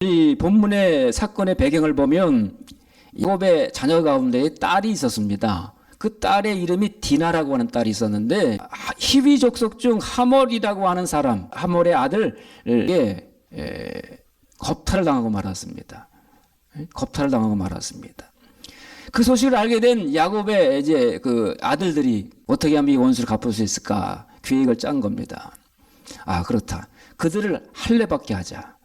이 본문의 사건의 배경을 보면 야곱의 자녀 가운데 딸이 있었습니다. 그 딸의 이름이 디나라고 하는 딸이 있었는데 히위 족속 중 하몰이라고 하는 사람, 하몰의 아들에게 겁탈을 당하고 말았습니다. 겁탈을 당하고 말았습니다. 그 소식을 알게 된 야곱의 이제 그 아들들이 어떻게 하면 이 원수를 갚을 수 있을까 계획을 짠 겁니다. 아, 그렇다. 그들을 할례받게 하자.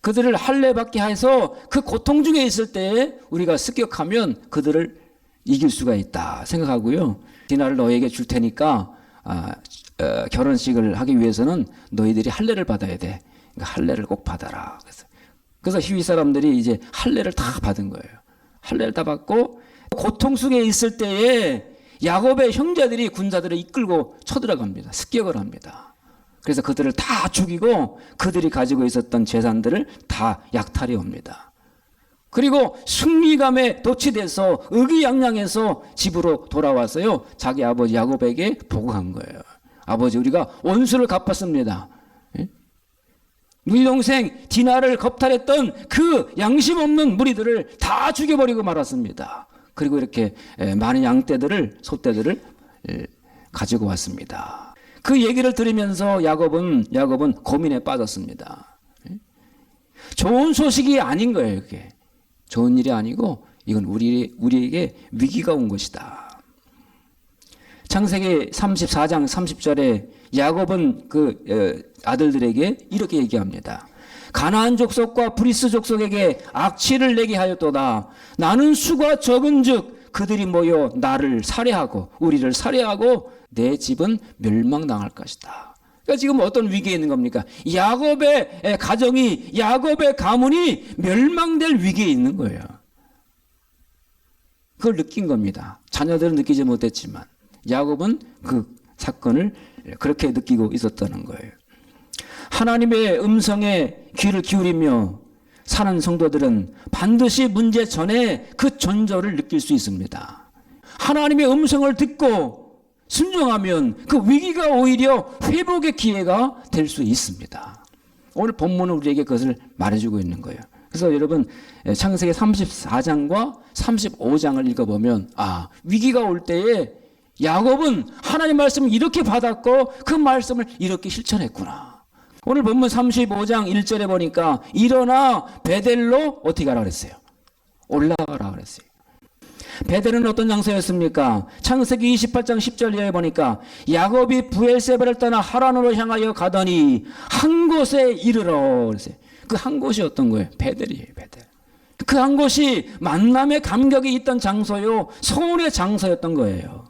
그들을 할례받게 해서 그 고통 중에 있을 때에 우리가 습격하면 그들을 이길 수가 있다 생각하고요. 디나를 너에게 줄 테니까 결혼식을 하기 위해서는 너희들이 할례를 받아야 돼. 그러니까 할례를 꼭 받아라. 그래서 히위 사람들이 이제 할례를 다 받은 거예요. 할례를 다 받고 고통 속에 있을 때에 야곱의 형제들이 군사들을 이끌고 쳐들어갑니다. 습격을 합니다. 그래서 그들을 다 죽이고 그들이 가지고 있었던 재산들을 다 약탈해 옵니다. 그리고 승리감에 도취돼서 의기양양해서 집으로 돌아와서요. 자기 아버지 야곱에게 보고한 거예요. 아버지, 우리가 원수를 갚았습니다. 우리 동생 디나를 겁탈했던 그 양심 없는 무리들을 다 죽여버리고 말았습니다. 그리고 이렇게 많은 양떼들을, 소떼들을 가지고 왔습니다. 그 얘기를 들으면서 야곱은 고민에 빠졌습니다. 좋은 소식이 아닌 거예요. 그게 좋은 일이 아니고 이건 우리에게 위기가 온 것이다. 창세기 34장 30절에 야곱은 그 아들들에게 이렇게 얘기합니다. 가나안 족속과 브리스 족속에게 악취를 내게 하였도다. 나는 수가 적은즉 그들이 모여 나를 살해하고 우리를 살해하고 내 집은 멸망당할 것이다. 그러니까 지금 어떤 위기에 있는 겁니까? 야곱의 가정이, 야곱의 가문이 멸망될 위기에 있는 거예요. 그걸 느낀 겁니다. 자녀들은 느끼지 못했지만 야곱은 그 사건을 그렇게 느끼고 있었다는 거예요. 하나님의 음성에 귀를 기울이며 사는 성도들은 반드시 문제 전에 그 존재를 느낄 수 있습니다. 하나님의 음성을 듣고 순종하면 그 위기가 오히려 회복의 기회가 될 수 있습니다. 오늘 본문은 우리에게 그것을 말해주고 있는 거예요. 그래서 여러분 창세기 34장과 35장을 읽어보면 위기가 올 때에 야곱은 하나님 말씀을 이렇게 받았고 그 말씀을 이렇게 실천했구나. 오늘 본문 35장 1절에 보니까 일어나 베델로 어떻게 가라 그랬어요? 올라가라 그랬어요. 베델은 어떤 장소였습니까? 창세기 28장 10절에 보니까 야곱이 브엘세바를 떠나 하란으로 향하여 가더니 한 곳에 이르러 그랬어요. 그 한 곳이 어떤 거예요? 베델이에요. 베델. 그 한 곳이 만남의 감격이 있던 장소요, 소원의 장소였던 거예요.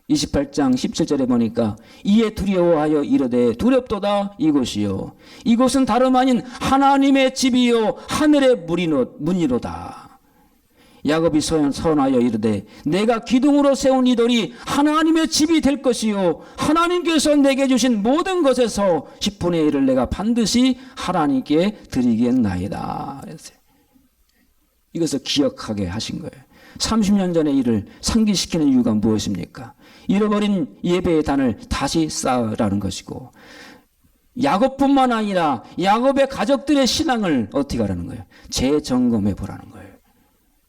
28장 17절에 보니까 이에 두려워하여 이르되 두렵도다 이곳이요 이곳은 다름 아닌 하나님의 집이요 하늘의 문이로다. 야곱이 서원하여 이르되 내가 기둥으로 세운 이 돌이 하나님의 집이 될 것이요 하나님께서 내게 주신 모든 것에서 10분의 1을 내가 반드시 하나님께 드리겠나이다. 이것을 기억하게 하신 거예요. 30년 전의 일을 상기시키는 이유가 무엇입니까? 잃어버린 예배의 단을 다시 쌓으라는 것이고 야곱뿐만 아니라 야곱의 가족들의 신앙을 어떻게 하라는 거예요? 재점검해 보라는 거예요.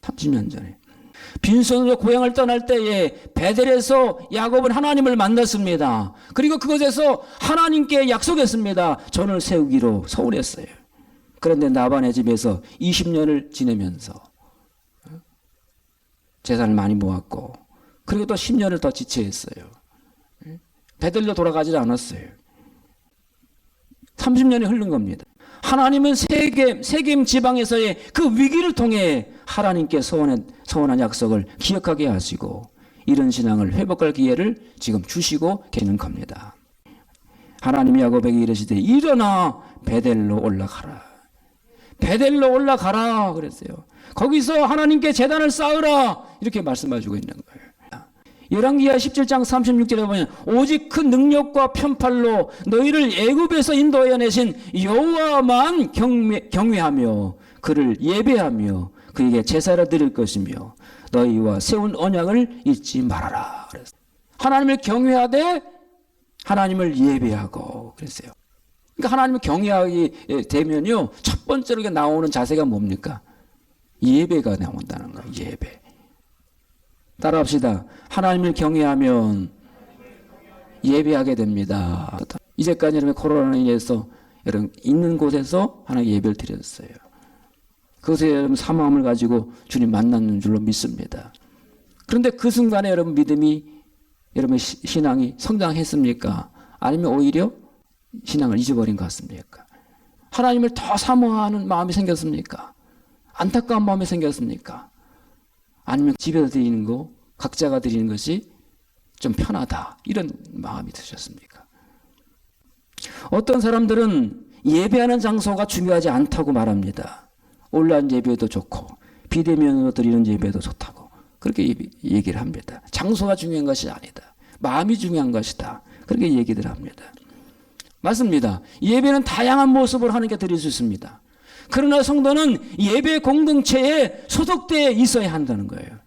30년 전에 빈손으로 고향을 떠날 때에 베델에서 야곱은 하나님을 만났습니다. 그리고 그곳에서 하나님께 약속했습니다. 전을 세우기로 서운했어요. 그런데 나반의 집에서 20년을 지내면서 재산을 많이 모았고 그리고 또 10년을 더 지체했어요. 베델로 돌아가지 않았어요. 30년이 흐른 겁니다. 하나님은 세겜 지방에서의 그 위기를 통해 하나님께 서원한 약속을 기억하게 하시고 이런 신앙을 회복할 기회를 지금 주시고 계시는 겁니다. 하나님이 야곱에게 이르시되 일어나 베델로 올라가라. 베델로 올라가라 그랬어요. 거기서 하나님께 제단을 쌓으라 이렇게 말씀해주고 있는 거예요. 열왕기하 17장 36절에 보면 오직 그 능력과 편팔로 너희를 애굽에서 인도하여 내신 여호와만 경외하며 그를 예배하며 그에게 제사를 드릴 것이며 너희와 세운 언약을 잊지 말아라 그랬어요. 하나님을 경외하되 하나님을 예배하고 그랬어요. 그러니까 하나님을 경외하게 되면요, 첫 번째로 나오는 자세가 뭡니까? 예배가 나온다는 거예요. 예배. 따라합시다. 하나님을 경외하면 예배하게 됩니다. 이제까지 여러분 코로나로 인해서 여러분 있는 곳에서 하나님 예배를 드렸어요. 그것에 여러분 사모함을 가지고 주님 만났는 줄로 믿습니다. 그런데 그 순간에 여러분 믿음이, 여러분 신앙이 성장했습니까? 아니면 오히려 신앙을 잊어버린 것 같습니까? 하나님을 더 사모하는 마음이 생겼습니까? 안타까운 마음이 생겼습니까? 아니면 집에서 드리는 거, 각자가 드리는 것이 좀 편하다, 이런 마음이 드셨습니까? 어떤 사람들은 예배하는 장소가 중요하지 않다고 말합니다. 온라인 예배도 좋고 비대면으로 드리는 예배도 좋다고 그렇게 얘기를 합니다. 장소가 중요한 것이 아니다, 마음이 중요한 것이다, 그렇게 얘기를 합니다. 맞습니다. 예배는 다양한 모습을 하는 게 드릴 수 있습니다. 그러나 성도는 예배 공동체에 소속되어 있어야 한다는 거예요.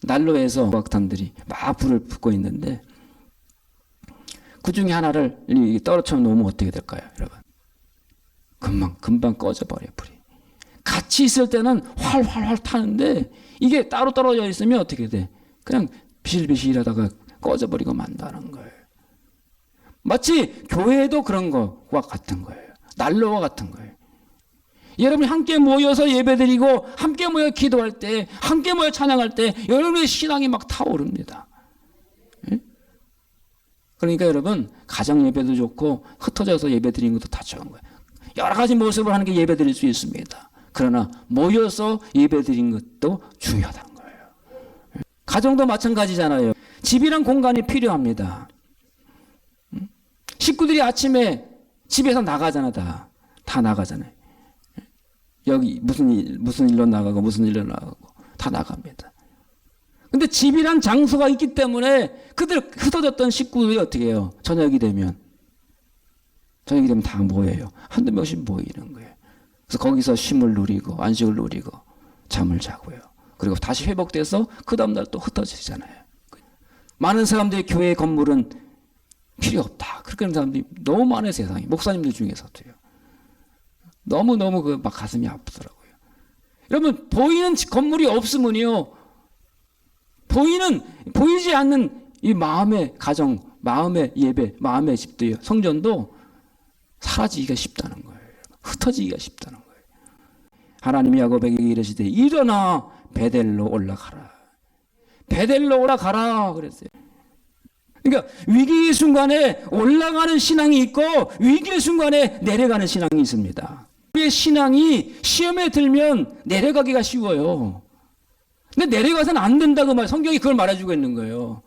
난로에서 음악단들이 막 불을 붙고 있는데 그 중에 하나를 떨어져 놓으면 어떻게 될까요, 여러분? 금방 꺼져버려요, 불이. 같이 있을 때는 활활활 타는데 이게 따로 떨어져 있으면 어떻게 돼? 그냥 비실비실하다가 꺼져버리고 만다는 거예요. 마치 교회도 그런 것과 같은 거예요. 난로와 같은 거예요. 여러분이 함께 모여서 예배드리고 함께 모여 기도할 때, 함께 모여 찬양할 때 여러분의 신앙이 막 타오릅니다. 예? 그러니까 여러분 가정 예배도 좋고 흩어져서 예배드리는 것도 다 좋은 거예요. 여러 가지 모습을 하는 게 예배드릴 수 있습니다. 그러나 모여서 예배드리는 것도 중요하다는 거예요. 가정도 마찬가지잖아요. 집이란 공간이 필요합니다. 식구들이 아침에 집에서 나가잖아. 다 나가잖아요. 여기 무슨 일로 나가고 무슨 일로 나가고 다 나갑니다. 근데 집이란 장소가 있기 때문에 그들 흩어졌던 식구들이 어떻게 해요? 저녁이 되면 다 모여요. 한두 명씩 모이는 거예요. 그래서 거기서 쉼을 누리고 안식을 누리고 잠을 자고요. 그리고 다시 회복돼서 그 다음날 또 흩어지잖아요. 많은 사람들이 교회 건물은 필요 없다, 그렇게 하는 사람들이 너무 많아요. 세상에. 목사님들 중에서도요. 너무너무 막 가슴이 아프더라고요. 여러분 보이는 건물이 없으면요, 보이지 않는 이 마음의 가정, 마음의 예배, 마음의 집도요, 성전도 사라지기가 쉽다는 거예요. 흩어지기가 쉽다는 거예요. 하나님이 야곱에게 이르시되 일어나 베델로 올라가라. 베델로 올라가라 그랬어요. 그러니까 위기의 순간에 올라가는 신앙이 있고 위기의 순간에 내려가는 신앙이 있습니다. 우리의 신앙이 시험에 들면 내려가기가 쉬워요. 근데 내려가서는 안 된다고 성경이 그걸 말해주고 있는 거예요.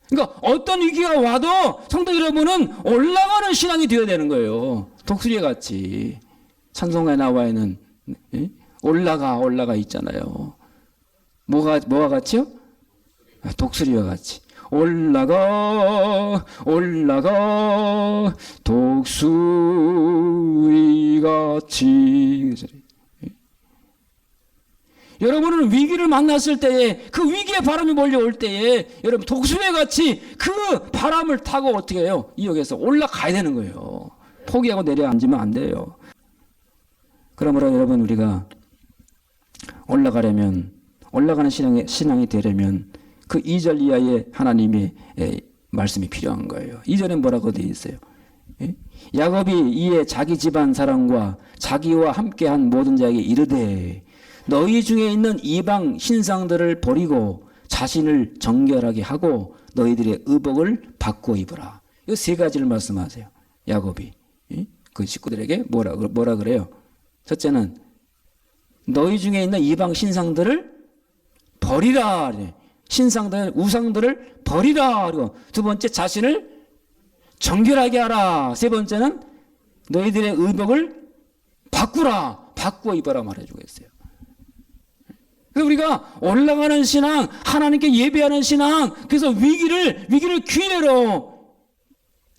그러니까 어떤 위기가 와도 성도 여러분은 올라가는 신앙이 되어야 되는 거예요. 독수리 같이 찬송가에 나와 있는 올라가 있잖아요. 뭐가 같이요? 독수리와 같이 올라가 독수리 같이. 여러분은 위기를 만났을 때에 그 위기의 바람이 몰려올 때에 여러분 독수리 같이 그 바람을 타고 어떻게 해요? 이 역에서 올라가야 되는 거예요. 포기하고 내려앉으면 안 돼요. 그러므로 여러분 우리가 올라가는 신앙이 되려면 그 2절 이하의 하나님의 말씀이 필요한 거예요. 2절에 뭐라고 되어 있어요? 야곱이 이에 자기 집안 사람과 자기와 함께한 모든 자에게 이르되 너희 중에 있는 이방 신상들을 버리고 자신을 정결하게 하고 너희들의 의복을 바꾸어 입으라. 이 세 가지를 말씀하세요. 야곱이 그 식구들에게 뭐라 그래요? 첫째는 너희 중에 있는 이방 신상들을 버리라. 신상들, 우상들을 버리라. 그리고 두 번째 자신을 정결하게 하라. 세 번째는 너희들의 의복을 바꾸라. 바꾸어 입어라 말해주고 있어요. 그래서 우리가 올라가는 신앙, 하나님께 예배하는 신앙, 그래서 위기를 기회로,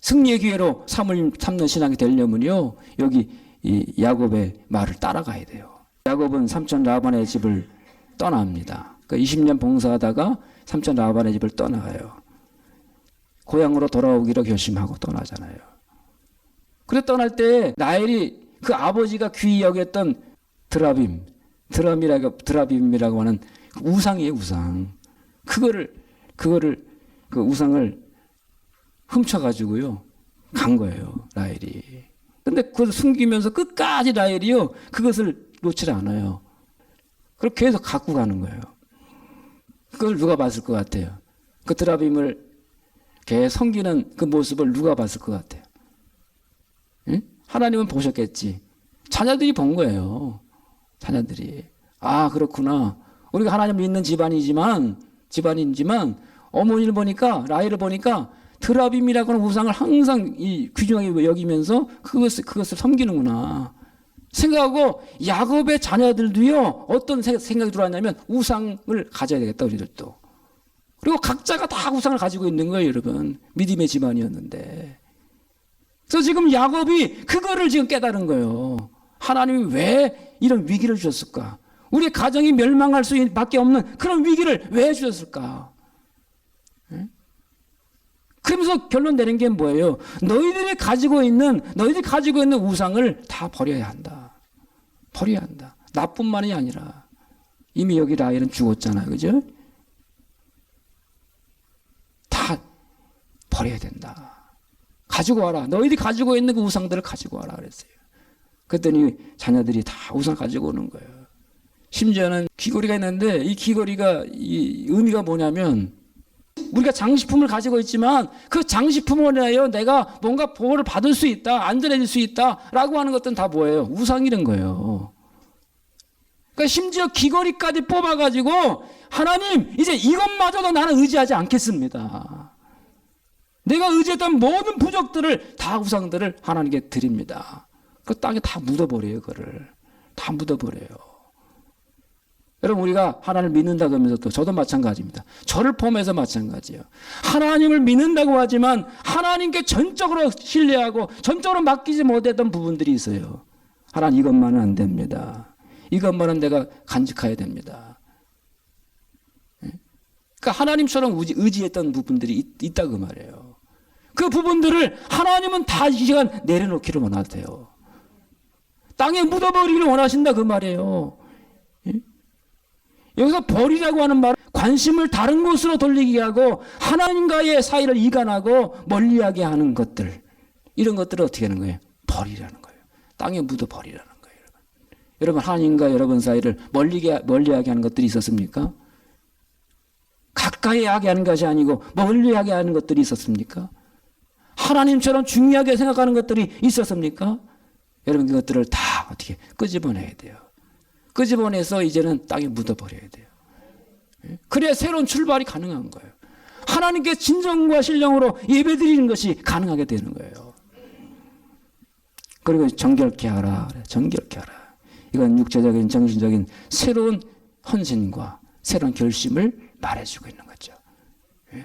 승리의 기회로 삼는 신앙이 되려면요, 여기 이 야곱의 말을 따라가야 돼요. 야곱은 삼촌 라반의 집을 떠납니다. 그러니까 20년 봉사하다가 삼촌 라반의 집을 떠나가요. 고향으로 돌아오기로 결심하고 떠나잖아요. 그래 떠날 때 라헬이 그 아버지가 귀히 여겼던 드라빔이라고 하는 우상이에요, 우상. 그거를 그 우상을 훔쳐가지고요 간 거예요, 라헬이. 근데 그걸 숨기면서 끝까지 라헬이요 그것을 놓지 않아요. 그렇게 계속 갖고 가는 거예요. 그걸 누가 봤을 것 같아요? 그 드라빔을 계속 섬기는 그 모습을 누가 봤을 것 같아요? 응? 하나님은 보셨겠지. 자녀들이 본 거예요. 자녀들이. 아, 그렇구나. 우리가 하나님 믿는 집안이지만 어머니를 보니까, 라헬을 보니까 드라빔이라고 하는 우상을 항상 귀중하게 여기면서 그것을 섬기는구나 생각하고, 야곱의 자녀들도요 어떤 생각이 들어왔냐면 우상을 가져야 되겠다, 우리들도. 그리고 각자가 다 우상을 가지고 있는 거예요, 여러분. 믿음의 집안이었는데. 그래서 지금 야곱이 그거를 지금 깨달은 거예요. 하나님이 왜 이런 위기를 주셨을까? 우리 가정이 멸망할 수밖에 없는 그런 위기를 왜 주셨을까? 그러면서 결론 내린 게 뭐예요? 너희들이 가지고 있는 우상을 다 버려야 한다. 버려야 한다. 나뿐만이 아니라 이미 여기 라헬은 죽었잖아요, 그죠? 다 버려야 된다. 가지고 와라. 너희들이 가지고 있는 그 우상들을 가지고 와라 그랬어요. 그랬더니 자녀들이 다 우상 가지고 오는 거예요. 심지어는 귀걸이가 있는데 이 귀걸이가 이 의미가 뭐냐면, 우리가 장식품을 가지고 있지만 그 장식품으로 인하여 내가 뭔가 보호를 받을 수 있다, 안전해질 수 있다라고 하는 것들은 다 뭐예요? 우상이란 거예요. 그러니까 심지어 귀걸이까지 뽑아가지고 하나님 이제 이것마저도 나는 의지하지 않겠습니다. 내가 의지했던 모든 부족들을 다 우상들을 하나님께 드립니다. 그 땅에 다 묻어버려요. 그거를 다 묻어버려요. 여러분, 우리가 하나님을 믿는다고 하면서 또 저도 마찬가지입니다. 저를 포함해서 마찬가지예요. 하나님을 믿는다고 하지만 하나님께 전적으로 신뢰하고 전적으로 맡기지 못했던 부분들이 있어요. 하나님, 이것만은 안 됩니다. 이것만은 내가 간직해야 됩니다. 그러니까 하나님처럼 의지했던 부분들이 있다 그 말이에요. 그 부분들을 하나님은 다 이 시간 내려놓기를 원하세요. 땅에 묻어버리기를 원하신다 그 말이에요. 여기서 버리라고 하는 말은 관심을 다른 곳으로 돌리게 하고 하나님과의 사이를 이간하고 멀리하게 하는 것들, 이런 것들을 어떻게 하는 거예요? 버리라는 거예요. 땅에 묻어버리라는 거예요. 여러분, 하나님과 여러분 사이를 멀리하게 하는 것들이 있었습니까? 가까이 하게 하는 것이 아니고 멀리하게 하는 것들이 있었습니까? 하나님처럼 중요하게 생각하는 것들이 있었습니까? 여러분, 그것들을 다 어떻게 끄집어내야 돼요. 끄집어내서 이제는 땅에 묻어버려야 돼요. 그래야 새로운 출발이 가능한 거예요. 하나님께 진정과 신령으로 예배드리는 것이 가능하게 되는 거예요. 그리고 정결케 하라. 정결케 하라. 이건 육체적인 정신적인 새로운 헌신과 새로운 결심을 말해주고 있는 거죠.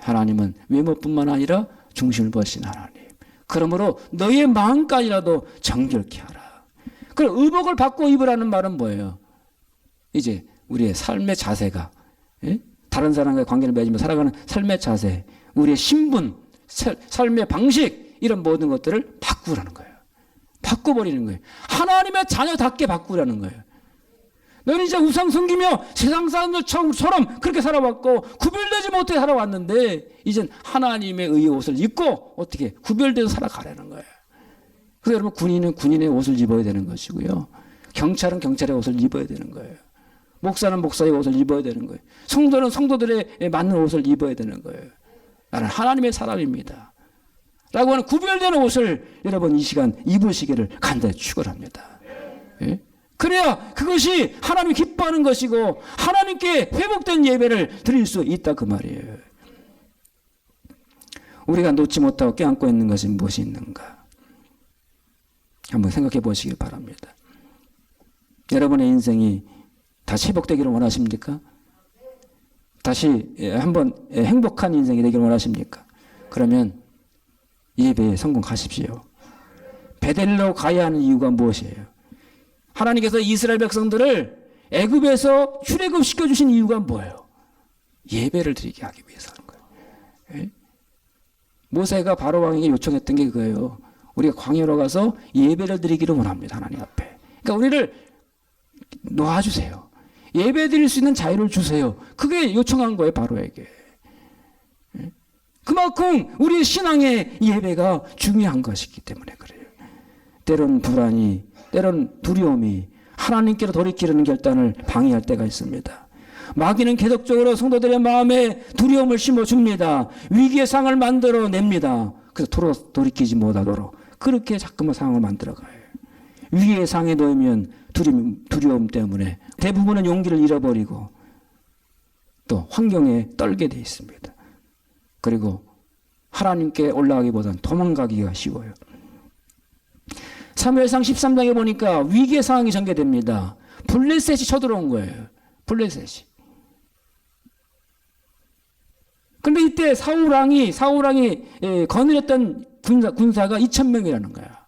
하나님은 외모뿐만 아니라 중심을 보신 하나님. 그러므로 너의 마음까지라도 정결케 하라. 그럼 의복을 받고 입으라는 말은 뭐예요? 이제 우리의 삶의 자세가, 다른 사람과의 관계를 맺으며 살아가는 삶의 자세, 우리의 신분, 삶의 방식, 이런 모든 것들을 바꾸라는 거예요. 바꿔버리는 거예요. 하나님의 자녀답게 바꾸라는 거예요. 너는 이제 우상 섬기며 세상 사람들처럼 그렇게 살아왔고 구별되지 못해 살아왔는데 이젠 하나님의 의의 옷을 입고 어떻게 구별돼서 살아가라는 거예요. 그래서 여러분, 군인은 군인의 옷을 입어야 되는 것이고요. 경찰은 경찰의 옷을 입어야 되는 거예요. 목사는 목사의 옷을 입어야 되는 거예요. 성도는 성도들의 맞는 옷을 입어야 되는 거예요. 나는 하나님의 사람입니다. 라고 하는 구별되는 옷을 여러분 이 시간 입으시기를 간단히 축원합니다. 예? 그래야 그것이 하나님이 기뻐하는 것이고 하나님께 회복된 예배를 드릴 수 있다 그 말이에요. 우리가 놓지 못하고 껴안고 있는 것이 무엇이 있는가? 한번 생각해 보시길 바랍니다. 여러분의 인생이 다시 회복되기를 원하십니까? 다시 한번 행복한 인생이 되기를 원하십니까? 그러면 예배에 성공하십시오. 베델로 가야 하는 이유가 무엇이에요? 하나님께서 이스라엘 백성들을 애굽에서 출애굽시켜 주신 이유가 뭐예요? 예배를 드리게 하기 위해서 하는 거예요. 모세가 바로 왕에게 요청했던 게 그거예요. 우리가 광야로 가서 예배를 드리기를 원합니다. 하나님 앞에. 그러니까 우리를 놓아주세요. 예배 드릴 수 있는 자유를 주세요. 그게 요청한 거예요. 바로에게. 그만큼 우리 신앙의 예배가 중요한 것이기 때문에 그래요. 때론 불안이, 때론 두려움이 하나님께로 돌이키려는 결단을 방해할 때가 있습니다. 마귀는 계속적으로 성도들의 마음에 두려움을 심어줍니다. 위기의 상을 만들어냅니다. 그래서 돌이키지 못하도록 그렇게 자꾸만 상황을 만들어가요. 위기의 상에 놓이면 두려움 때문에 대부분은 용기를 잃어버리고 또 환경에 떨게 돼 있습니다. 그리고 하나님께 올라가기보다는 도망가기가 쉬워요. 사무엘상 13장에 보니까 위기의 상황이 전개됩니다. 블레셋이 쳐들어온 거예요. 블레셋이. 그런데 이때 사울왕이 거느렸던 군사가 2,000명이라는 거야.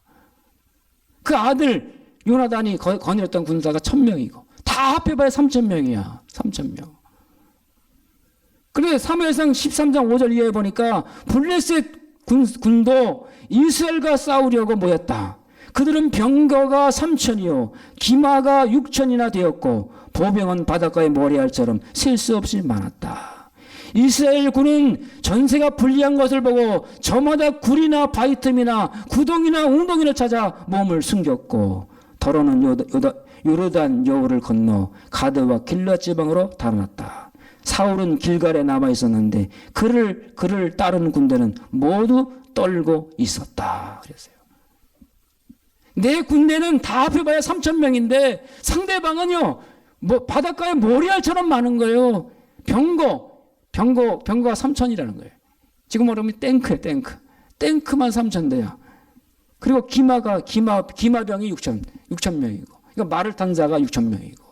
그 아들 요나단이 거느렸던 군사가 1,000명이고 다 합해봐야 3,000명이야. 3,000명. 그런데 사무엘상 13장 5절 이하에 보니까 블레셋 군도 이스라엘과 싸우려고 모였다. 그들은 병거가 3,000이요 기마가 6,000이나 되었고 보병은 바닷가의 모래알처럼 셀 수 없이 많았다. 이스라엘 군은 전세가 불리한 것을 보고 저마다 굴이나 바위 틈이나 구덩이나 웅덩이를 찾아 몸을 숨겼고 더러는 요르단 여우를 건너 가드와 길앗 지방으로 달아났다. 사울은 길갈에 남아 있었는데 그를 따르는 군대는 모두 떨고 있었다. 그랬어요. 내 군대는 다 합해봐야 3,000명인데 상대방은요, 바닷가에 모래알처럼 많은 거예요. 병거가 3,000이라는 거예요. 지금 말하면 탱크예요, 탱크. 탱크만 3,000대야. 그리고 기마병이 6,000명이고. 그러니까 말을 탄 자가 6,000명이고.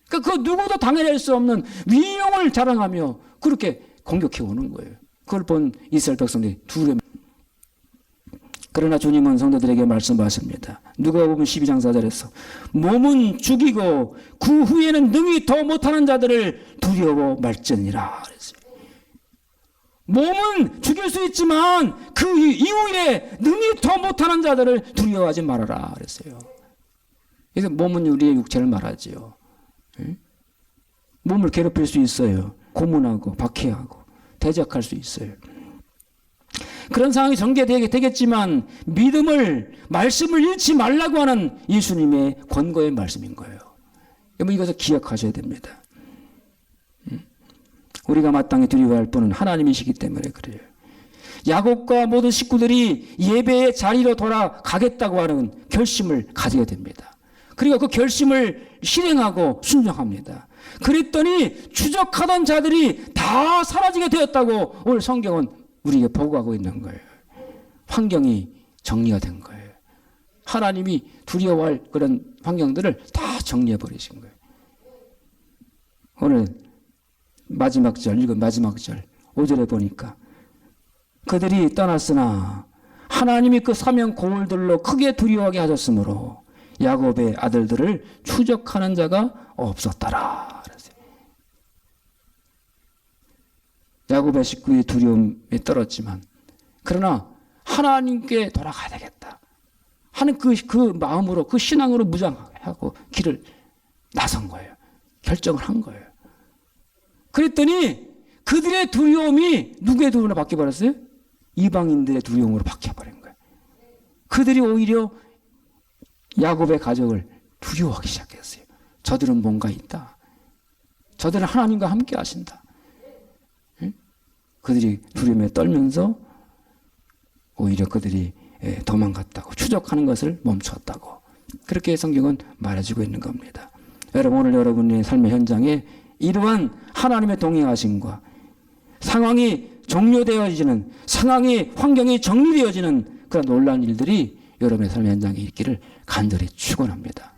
그러니까 그 누구도 당해낼 수 없는 위용을 자랑하며 그렇게 공격해 오는 거예요. 그걸 본 이스라엘 백성들이 두려움. 그러나 주님은 성도들에게 말씀하십니다. 누가복음 12장 4절에서 몸은 죽이고 그 후에는 능히 더 못하는 자들을 두려워 말지니라 그랬어요. 몸은 죽일 수 있지만 그 이후에 능히 더 못하는 자들을 두려워하지 말아라 그랬어요. 그래서 몸은 우리의 육체를 말하지요. 몸을 괴롭힐 수 있어요. 고문하고 박해하고 대적할 수 있어요. 그런 상황이 전개되겠지만 말씀을 잃지 말라고 하는 예수님의 권고의 말씀인 거예요. 여러분 이것을 기억하셔야 됩니다. 우리가 마땅히 두려워할 분은 하나님이시기 때문에 그래요. 야곱과 모든 식구들이 예배의 자리로 돌아가겠다고 하는 결심을 가지게 됩니다. 그리고 그 결심을 실행하고 순종합니다. 그랬더니 추적하던 자들이 다 사라지게 되었다고 오늘 성경은 우리에게 보고하고 있는 거예요. 환경이 정리가 된 거예요. 하나님이 두려워할 그런 환경들을 다 정리해 버리신 거예요. 오늘 읽은 마지막 절 5절에 보니까 그들이 떠났으나 하나님이 그 사명 고울들로 크게 두려워하게 하셨으므로 야곱의 아들들을 추적하는 자가 없었더라. 야곱의 식구의 두려움에 떨었지만 그러나 하나님께 돌아가야 되겠다 하는 그 마음으로 그 신앙으로 무장하고 길을 나선 거예요. 결정을 한 거예요. 그랬더니 그들의 두려움이 누구의 두려움으로 바뀌어버렸어요? 이방인들의 두려움으로 바뀌어버린 거예요. 그들이 오히려 야곱의 가족을 두려워하기 시작했어요. 저들은 뭔가 있다. 저들은 하나님과 함께 하신다. 그들이 두려움에 떨면서 오히려 그들이 도망갔다고 추적하는 것을 멈췄다고 그렇게 성경은 말해주고 있는 겁니다. 여러분 오늘 여러분의 삶의 현장에 이러한 하나님의 동행하심과 상황이 종료되어지는 상황이 환경이 정리되어지는 그런 놀라운 일들이 여러분의 삶의 현장에 있기를 간절히 축원합니다.